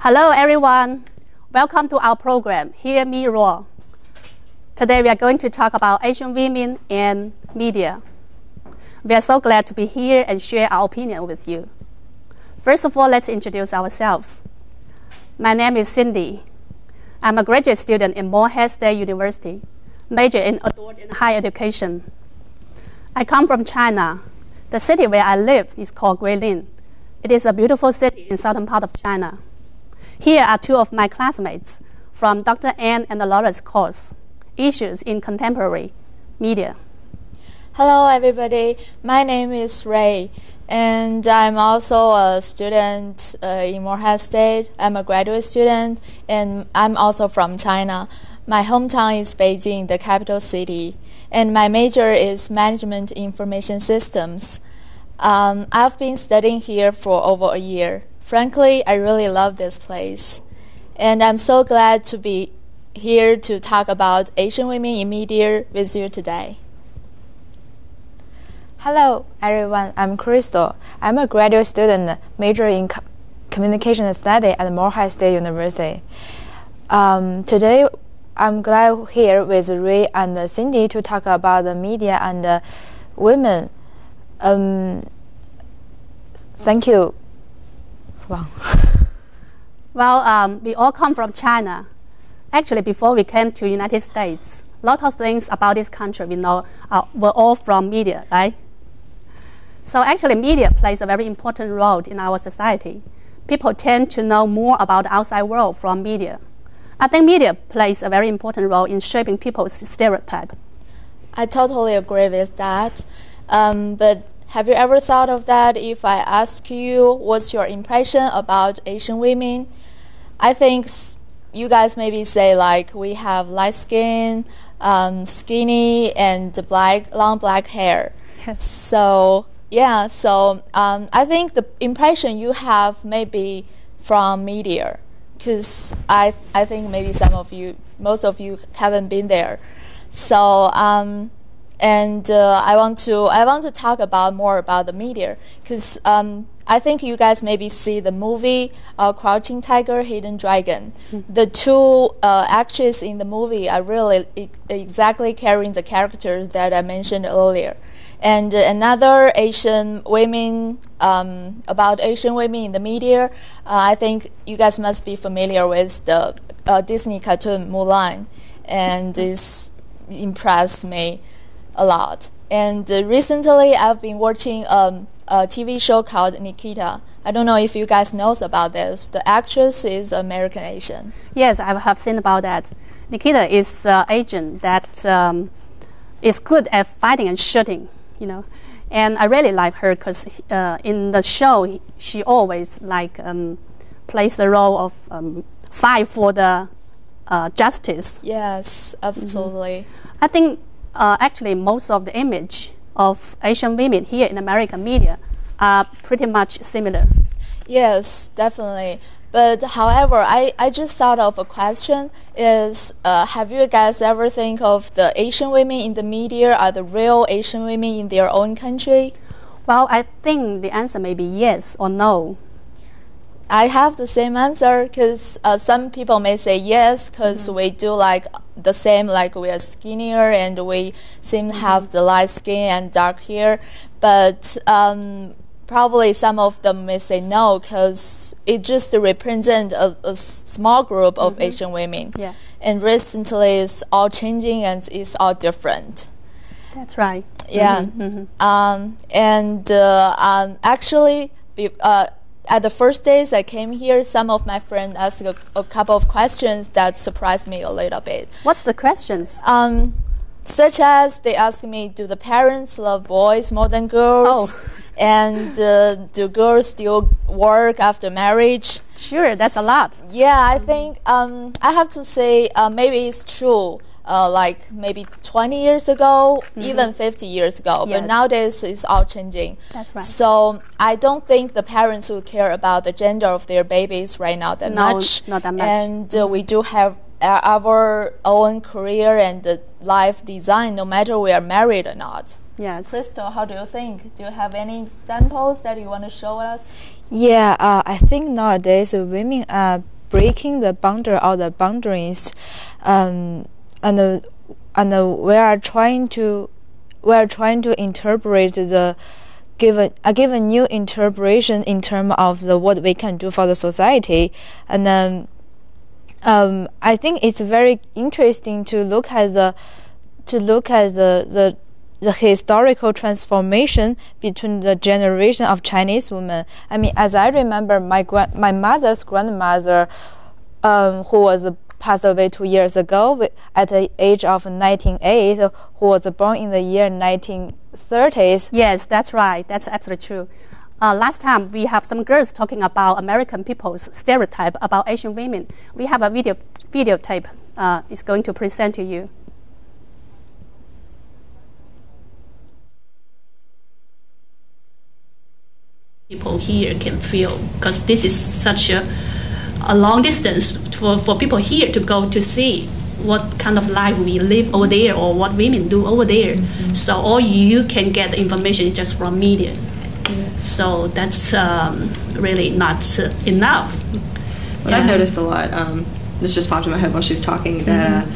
Hello everyone, welcome to our program, Hear Me Roar. Today we are going to talk about Asian women and media. We are so glad to be here and share our opinion with you. First of all, let's introduce ourselves. My name is Cindy. I'm a graduate student in Morehead State University, major in adult and higher education. I come from China. The city where I live is called Guilin. It is a beautiful city in southern part of China. Here are two of my classmates from Dr. Ann and Laura's course, Issues in Contemporary Media. Hello everybody, my name is Ray, and I'm also a student in Morehead State. I'm a graduate student, and I'm also from China. My hometown is Beijing, the capital city, and my major is Management Information Systems. I've been studying here for over a year. Frankly, I really love this place, and I'm so glad to be here to talk about Asian women in media with you today. Hello everyone, I'm Crystal. I'm a graduate student major in communication study at Morehead State University. Today, I'm glad here with Ray and Cindy to talk about the media and women. Thank you. Wow. Well, we all come from China. Actually, before we came to United States, a lot of things about this country we know were all from media, right? So actually, media plays a very important role in our society. People tend to know more about the outside world from media. I think media plays a very important role in shaping people's stereotype. I totally agree with that. But have you ever thought of that if I ask you what's your impression about Asian women? I think you guys maybe say like we have light skin, skinny, and long black hair. Yes. So yeah, I think the impression you have may be from media, because I think maybe most of you haven't been there. So I want to talk more about the media, because I think you guys maybe see the movie Crouching Tiger, Hidden Dragon. Mm-hmm. The two actresses in the movie are really exactly carrying the characters that I mentioned earlier. And another Asian women, about Asian women in the media, I think you guys must be familiar with the Disney cartoon Mulan, and this impressed me a lot. And recently I've been watching a TV show called Nikita. I don't know if you guys know about this. The actress is American Asian. Yes, I have seen about that. Nikita is an agent that is good at fighting and shooting, you know. And I really like her because in the show she always plays the role of fight for the justice. Yes, absolutely. Mm-hmm. I think actually most of the image of Asian women here in American media are pretty much similar. Yes, definitely. But however, I just thought of a question is, have you guys ever think of the Asian women in the media are the real Asian women in their own country? Well, I think the answer may be yes or no. I have the same answer, because some people may say yes because we do like the same, like we are skinnier and we seem to have the light skin and dark hair. But probably some of them may say no because it just represents a small group of Asian women. Yeah. And recently it's all changing and it's all different. That's right. Yeah. Actually, at the first days I came here, some of my friends asked a couple of questions that surprised me a little bit. What's the questions? Such as they asked me, do the parents love boys more than girls? Oh. And do girls still work after marriage? Sure, that's a lot. Yeah, I think I have to say maybe it's true. Like maybe 20 years ago, even 50 years ago. Yes. But nowadays, it's all changing. That's right. So I don't think the parents will care about the gender of their babies right now that much. Not that much. And we do have our own career and life design, no matter we are married or not. Yes. Crystal, how do you think? Do you have any examples that you want to show us? Yeah, I think nowadays women are breaking the boundary or the boundaries, and we are trying to interpret give a new interpretation in terms of what we can do for the society. And then I think it's very interesting to look at the historical transformation between the generation of Chinese women. I mean, as I remember, my mother's grandmother, who was passed away 2 years ago at the age of 98, who was born in the year 1930s. Yes, that's right. That's absolutely true. Last time we have some girls talking about American people's stereotype about Asian women. We have a videotape. It's going to present to you. People here can feel, because this is such a long distance for people here to go to see what kind of life we live over there or what women do over there. Mm-hmm. So all you can get the information just from media. Yeah. So that's really not enough. What I've noticed a lot, this just popped in my head while she was talking, that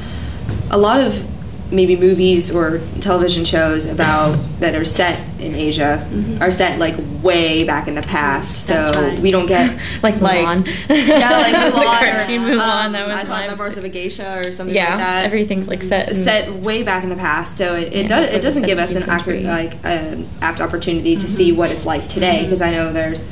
a lot of maybe movies or television shows that are set in Asia are set like way back in the past. So right. We don't get like Mulan. Yeah, like Mulan. Cartoon Mulan. That was I thought Memoirs of a Geisha or something like that. Everything's like set way back in the past. So it doesn't give us an accurate apt opportunity to see what it's like today, because I know there's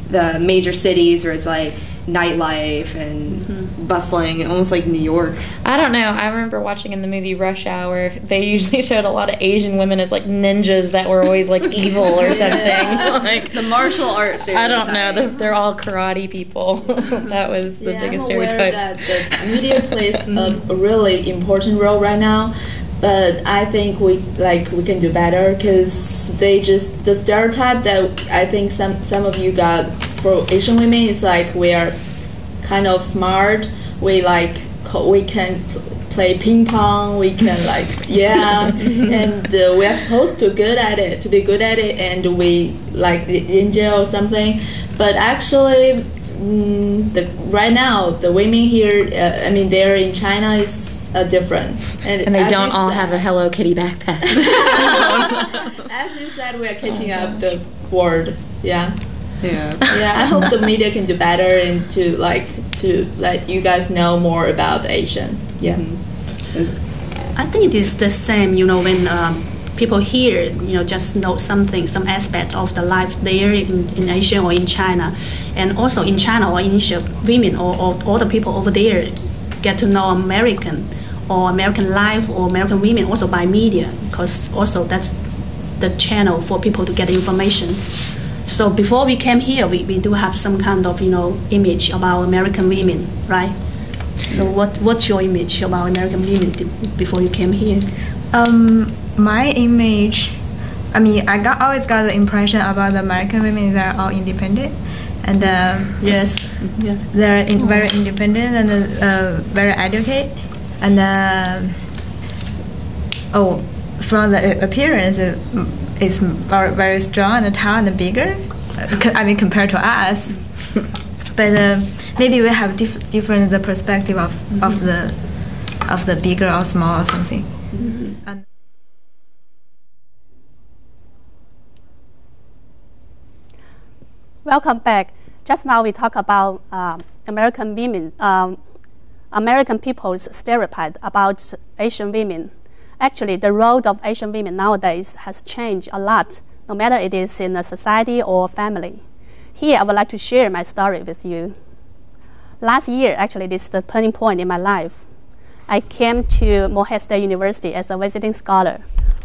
the major cities where it's like nightlife and bustling, almost like New York. I don't know. I remember watching in the movie Rush Hour, they usually showed a lot of Asian women as like ninjas that were always like evil or something. Like the martial arts. I don't know. They're all karate people. That was the biggest stereotype. I'm aware that the media plays a really important role right now. But I think we can do better, because the stereotype that I think some of you got for Asian women is like we are kind of smart. We can play ping pong. We can and we are supposed to be good at it, and we like ninja or something. But actually, right now the women here, they're in China is different, and they don't all have a Hello Kitty backpack. As you said, we are catching up the world. Yeah. I hope the media can do better and to let you guys know more about Asian. Yeah. I think it is the same. When people here, just know some aspect of the life there in Asia or in China, and also in China or in Asia, women or all the people over there get to know American life or American women also by media, because also that's the channel for people to get information. So before we came here, we do have some kind of image about American women, right? So what's your image about American women before you came here? My image, I always got the impression about the American women that are all independent, and yes, they're very independent and very educated, and from the appearance, it's very, very strong and tall and bigger. Compared to us, but maybe we have different the perspective of the bigger or small or something. Welcome back. Just now we talk about American women, American people's stereotype about Asian women. Actually, the role of Asian women nowadays has changed a lot, no matter it is in a society or family. Here, I would like to share my story with you. Last year, actually, this is the turning point in my life. I came to Morehead State University as a visiting scholar,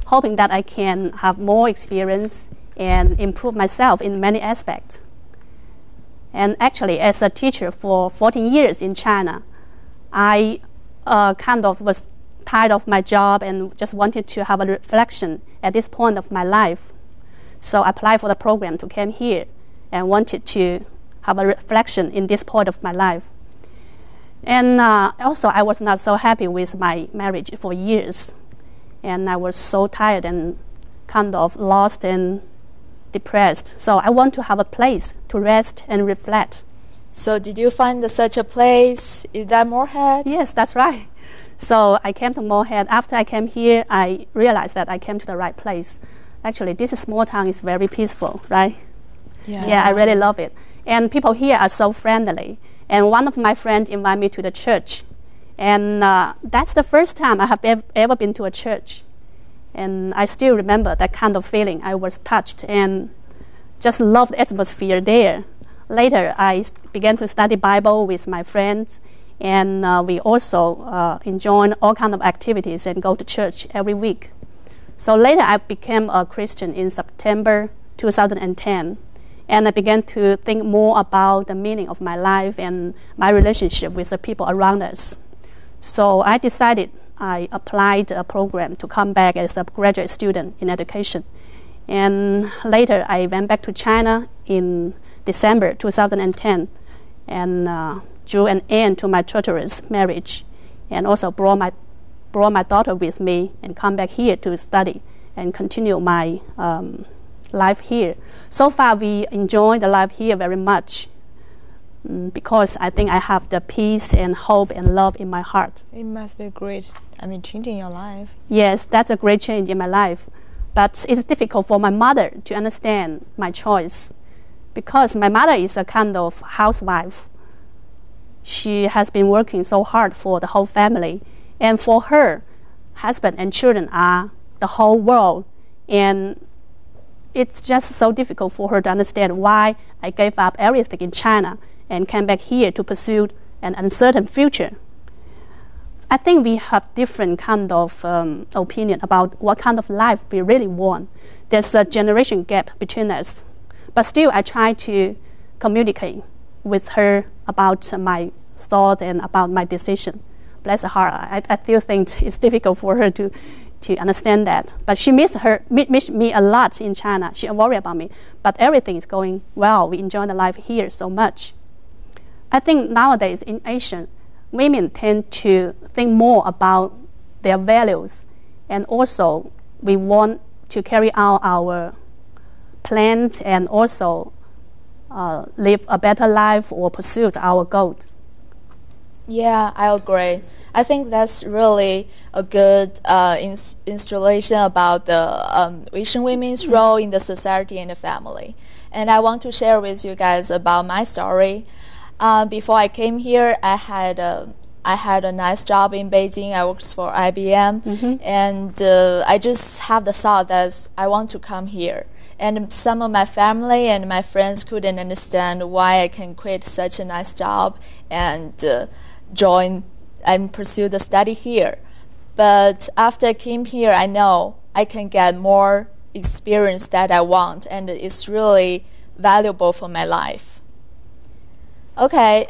hoping that I can have more experience and improve myself in many aspects. And actually, as a teacher for 14 years in China, I kind of was tired of my job and just wanted to have a reflection at this point of my life. So I applied for the program to come here and wanted to have a reflection in this point of my life. And also, I was not so happy with my marriage for years. And I was so tired and kind of lost and depressed. So I want to have a place to rest and reflect. So did you find such a place? Is that Moorhead? Yes, that's right. So I came to Moorhead. After I came here, I realized that I came to the right place. Actually, this small town is very peaceful, right? Yeah, I really love it. And people here are so friendly. And one of my friends invited me to the church. And that's the first time I have ever been to a church. And I still remember that kind of feeling. I was touched and just loved the atmosphere there. Later, I began to study Bible with my friends, and we also enjoy all kinds of activities and go to church every week. So later, I became a Christian in September 2010, and I began to think more about the meaning of my life and my relationship with the people around us. So I decided I applied a program to come back as a graduate student in education. And later, I went back to China in December 2010 and drew an end to my torturous marriage, and also brought my daughter with me and come back here to study and continue my life here. So far, we enjoy the life here very much because I think I have the peace and hope and love in my heart. It must be great. Changing your life. Yes, that's a great change in my life. But it's difficult for my mother to understand my choice because my mother is a kind of housewife. She has been working so hard for the whole family. And for her, husband and children are the whole world. And it's just so difficult for her to understand why I gave up everything in China and came back here to pursue an uncertain future. I think we have different kind of opinion about what kind of life we really want. There's a generation gap between us. But still, I try to communicate with her about my thoughts and about my decision. Bless her heart, I still think it's difficult for her to understand that. But she missed me a lot in China. She worried about me. But everything is going well. We enjoy the life here so much. I think nowadays in Asia, women tend to think more about their values, and also we want to carry out our plans and also live a better life or pursue our goals. Yeah, I agree. I think that's really a good installation about the Asian women's role in the society and the family. And I want to share with you guys about my story. Before I came here, I had a nice job in Beijing. I worked for IBM, and I just have the thought that I want to come here. And some of my family and my friends couldn't understand why I can quit such a nice job and join and pursue the study here. But after I came here, I know I can get more experience that I want, and it's really valuable for my life. Okay,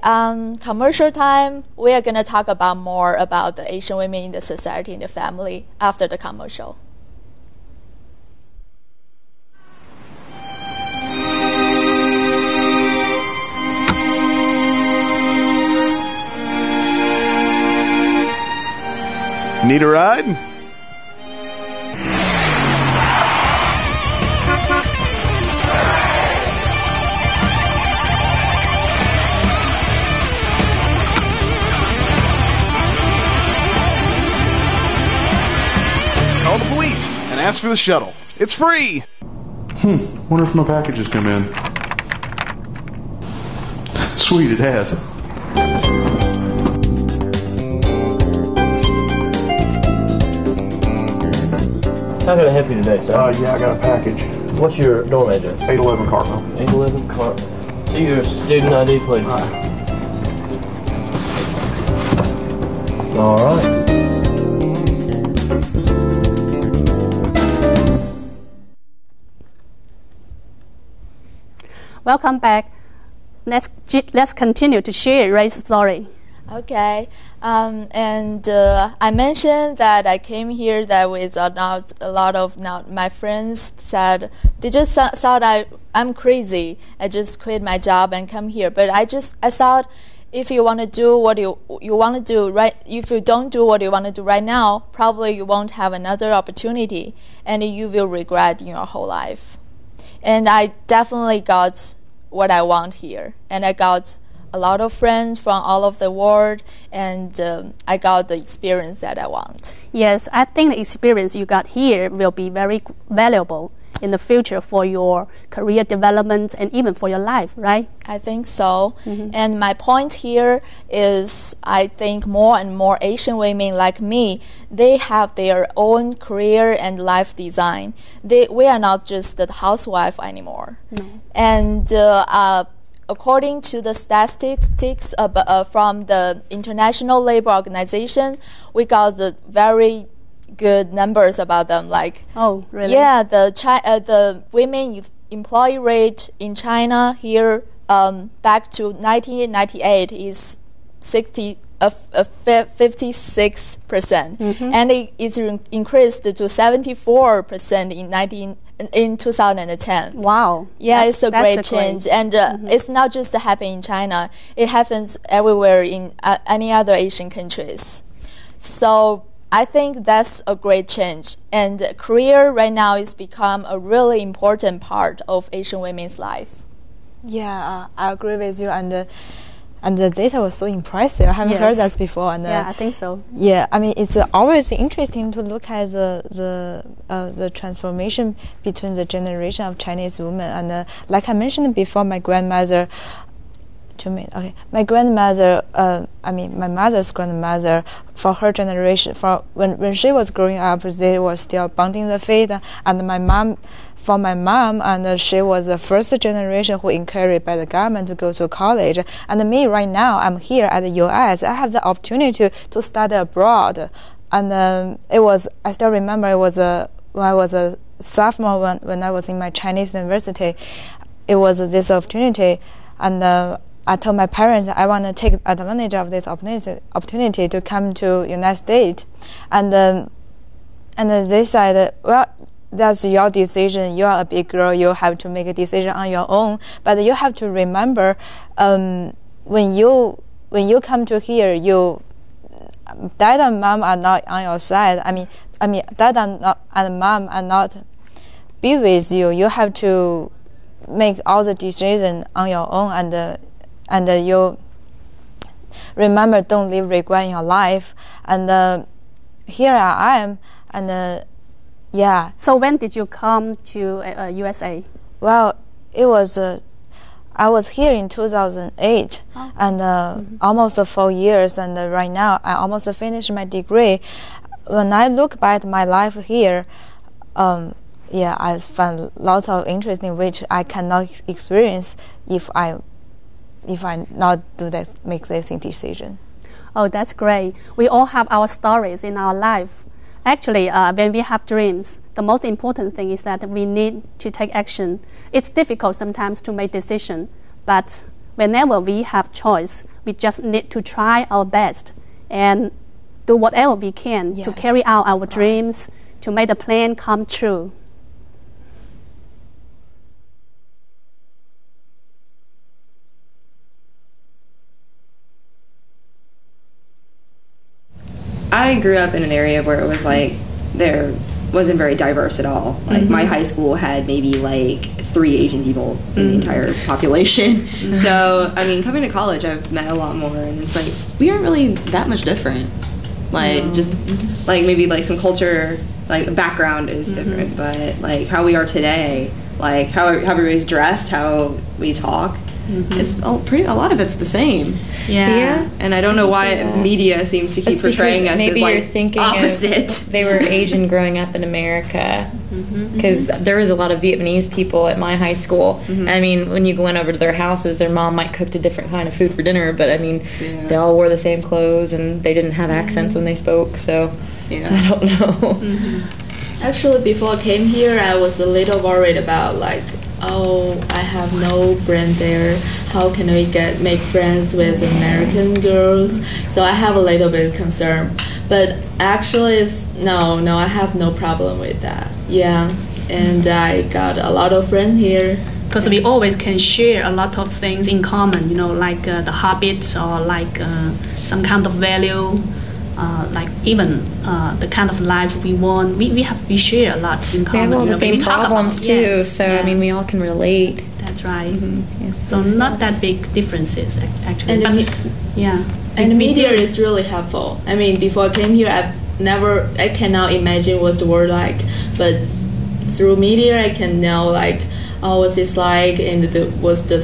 commercial time. We are going to talk about more about the Asian women in the society and the family after the commercial. Need a ride? Call the police and ask for the shuttle. It's free! Wonder if my package has come in. Sweet, it has. How can I help you today, sir? Yeah, I got a package. What's your dorm address? 811 Cartmel. 811 Cartmel. See your student ID, please. All right. Welcome back. Let's continue to share Ray's story. Okay, and I mentioned that I came here that with not a lot of my friends said they just thought I'm crazy. I just quit my job and come here. But I thought if you want to do what you want to do right, if you don't do what you want to do right now, probably you won't have another opportunity, and you will regret your whole life. And I definitely got what I want here, and I got a lot of friends from all over the world, and I got the experience that I want. Yes, I think the experience you got here will be very valuable in the future for your career development and even for your life, right? I think so. And my point here is I think more and more Asian women like me, they have their own career and life design. We are not just the housewife anymore. No. And according to the statistics from the International Labor Organization, we got the very good numbers about them. Like, oh, really? Yeah, the women employee rate in China here back to 1998 is 56%, and it's increased to 74% in 2010. Wow. Yeah, it's a great change. And it's not just happening in China. It happens everywhere in any other Asian countries. So I think that's a great change. And career right now is become a really important part of Asian women's life. Yeah, I agree with you. And the data was so impressive. I haven't heard that before. And, yeah, I think so. Yeah, I mean, it's always interesting to look at the transformation between the generation of Chinese women. And like I mentioned before, my grandmother. My grandmother, my mother's grandmother, for her generation, when she was growing up, they were still bonding the faith, and my mom, and she was the first generation who encouraged by the government to go to college. And me, right now, I'm here at the U.S. I have the opportunity to study abroad, and I still remember it was when I was a sophomore when I was in my Chinese university. It was this opportunity, and I told my parents I want to take advantage of this opportunity to come to United States, and they said, well, that's your decision. You are a big girl. You have to make a decision on your own. But you have to remember, when you come to here, dad and mom are not on your side. I mean, dad and mom are not be with you. You have to make all the decisions on your own, and you remember, don't leave regret in your life. And here I am, and yeah. So when did you come to USA? Well, it was I was here in 2008, and almost 4 years. And right now, I almost finished my degree. When I look back at my life here, I found lots of interest in which I cannot experience if I not make this decision. Oh, that's great. We all have our stories in our life. Actually, when we have dreams, the most important thing is that we need to take action. It's difficult sometimes to make decisions, but whenever we have choice, we just need to try our best and do whatever we can to carry out our dreams, to make the plan come true. I grew up in an area where it was like there wasn't very diverse at all. Like my high school had maybe like 3 Asian people in the entire population. So I mean, coming to college, I've met a lot more, and it's like we aren't really that much different. Like just like maybe like some culture, like background is different, but like how we are today, like how everybody's dressed, how we talk. It's a lot of it's the same. Yeah. And I don't know why media seems to keep portraying us maybe as like you're thinking opposite. They were Asian growing up in America, because there was a lot of Vietnamese people at my high school. I mean, when you went over to their houses, their mom might cook a different kind of food for dinner, but I mean, they all wore the same clothes and they didn't have accents when they spoke. So I don't know. Actually, before I came here, I was a little worried about like, oh, I have no friend there. How can we make friends with American girls? So I have a little bit of concern. But actually, no, I have no problem with that. Yeah, and I got a lot of friends here. Because we always can share a lot of things in common, like the habits or like some kind of value. Like even the kind of life we want, we share a lot in common. We have all the same problems too, so I mean, we all can relate. That's right. Yes, So yes, not yes. that big differences actually. And But, yeah. And We media do- is really helpful. I mean, before I came here, I cannot imagine what's the word like, but through media, I can know like, oh, what's this like, and what's the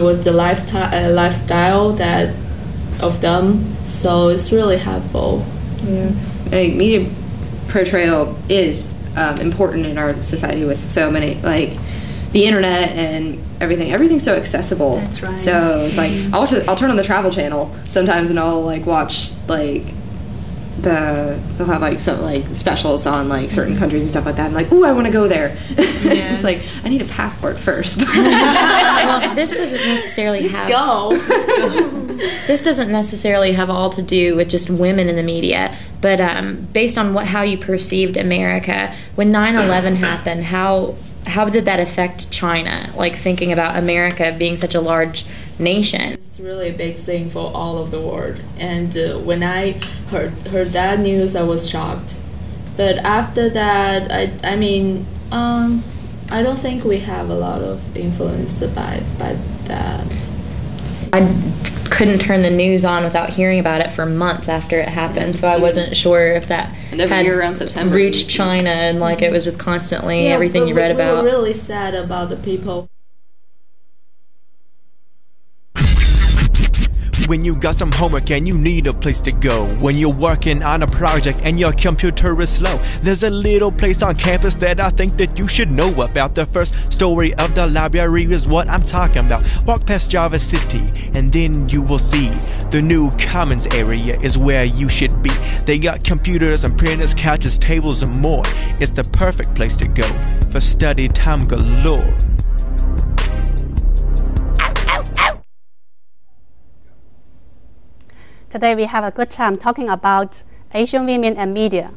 what's the lifestyle that of them. So it's really helpful. Yeah. Like, media portrayal is important in our society with so many, like, the internet and everything's so accessible. That's right. So it's like I'll turn on the Travel Channel sometimes and I'll like watch like they'll have like some like specials on like certain countries and stuff like that. I'm like, ooh, I want to go there. Yes. It's like I need a passport first. Well, this doesn't necessarily have Go. this doesn't necessarily have all to do with just women in the media, but based on how you perceived America when 9/11 happened, how did that affect China? Like thinking about America being such a large nation. It's really a big thing for all of the world. And when I heard that news, I was shocked. But after that, I mean, I don't think we have a lot of influence by that. I couldn't turn the news on without hearing about it for months after it happened, so I wasn't sure if that And every had year around September, reached China and like it was just constantly everything but you read we about. were really sad about the people. When you got some homework and you need a place to go. When you're working on a project and your computer is slow. There's a little place on campus that I think that you should know about. The first story of the library is what I'm talking about. Walk past Java City and then you will see the new commons area is where you should be. They got computers and printers, couches, tables and more. It's the perfect place to go for study time galore. Today we have a good time talking about Asian women and media.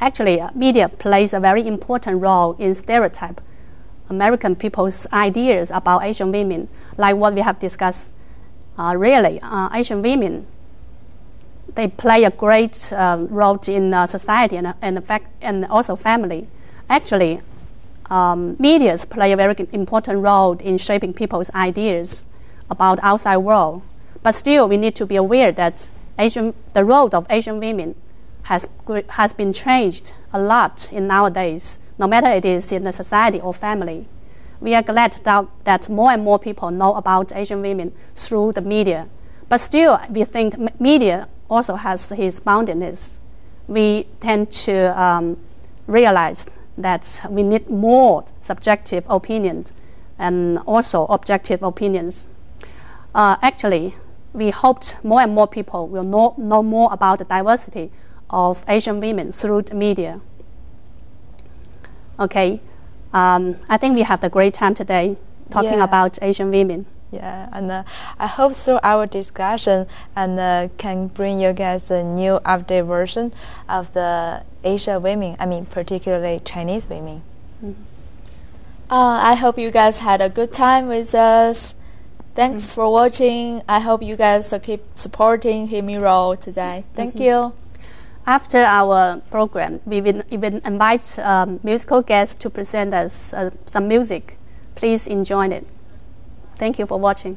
Actually, media plays a very important role in stereotype American people's ideas about Asian women, like what we have discussed. Really, Asian women, they play a great role in society and also family. Actually, medias play a very important role in shaping people's ideas about outside world. But still, we need to be aware that the role of Asian women has been changed a lot in nowadays, no matter it is in the society or family. We are glad that more and more people know about Asian women through the media. But still, we think media also has its boundedness. We tend to realize that we need more subjective opinions and also objective opinions. Actually, we hoped more and more people will know more about the diversity of Asian women through the media. Okay, I think we have a great time today talking about Asian women. Yeah, and I hope through our discussion and can bring you guys a new updated version of the Asian women, I mean particularly Chinese women. I hope you guys had a good time with us. Thanks for watching. I hope you guys will keep supporting Hear Me Roar today. Thank you. After our program, we will even invite musical guests to present us some music. Please enjoy it. Thank you for watching.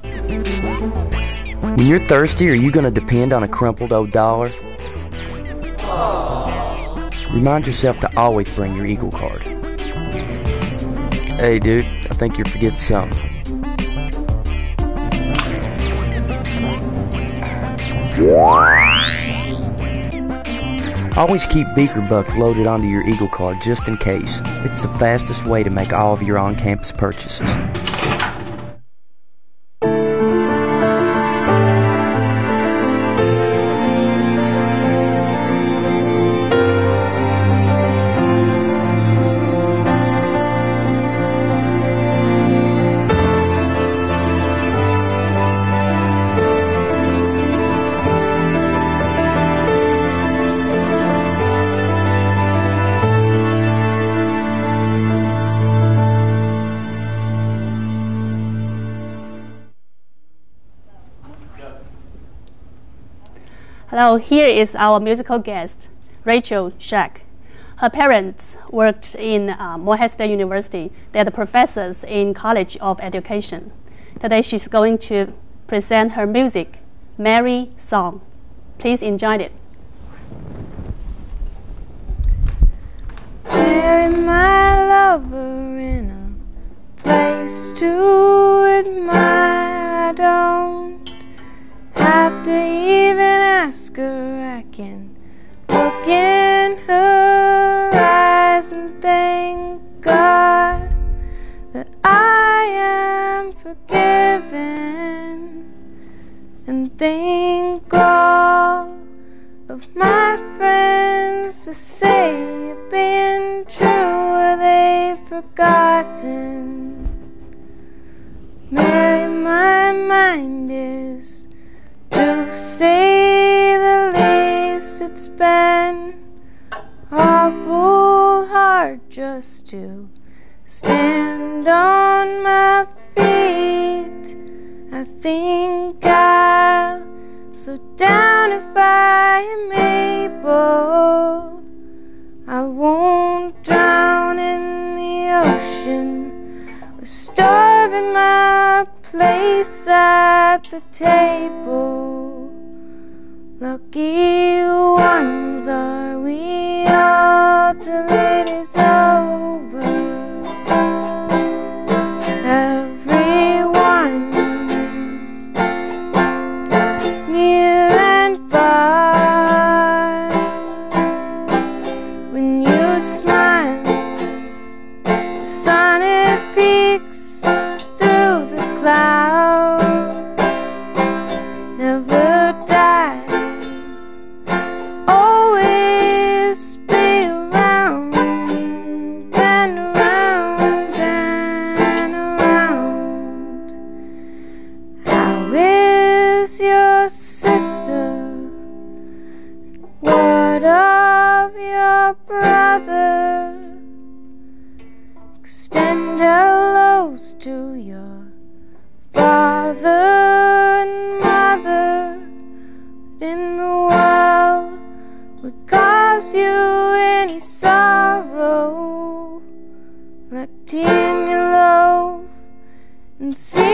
When you're thirsty, are you going to depend on a crumpled old dollar? Remind yourself to always bring your Eagle card. Hey, dude, I think you're forgetting something. Always keep beaker bucks loaded onto your Eagle card just in case. It's the fastest way to make all of your on-campus purchases. Hello, here is our musical guest, Rachel Shack. Her parents worked in Morehead State University. They're the professors in College of Education. Today she's going to present her music, Mary Song. Please enjoy it. Mary, my lover, in a place to admire. I don't have to even ask her. I can look in her eyes and thank God that I am forgiven, and thank all of my friends to say you've been true, or they've forgotten. Mary, my mind is, to say the least, it's been awful hard just to stand on my feet. I think I'll slow down if I am able. I won't drown in the ocean or starve in my place at the table. Lucky ones are we all till it is over. Everyone, near and far, when you smile, the sun it peeks through the clouds, never die, always be around and around and around. How is your sister? What of your brother? Extend hellos to your father and mother. What in the world would cause you any sorrow? Let in your loaf and see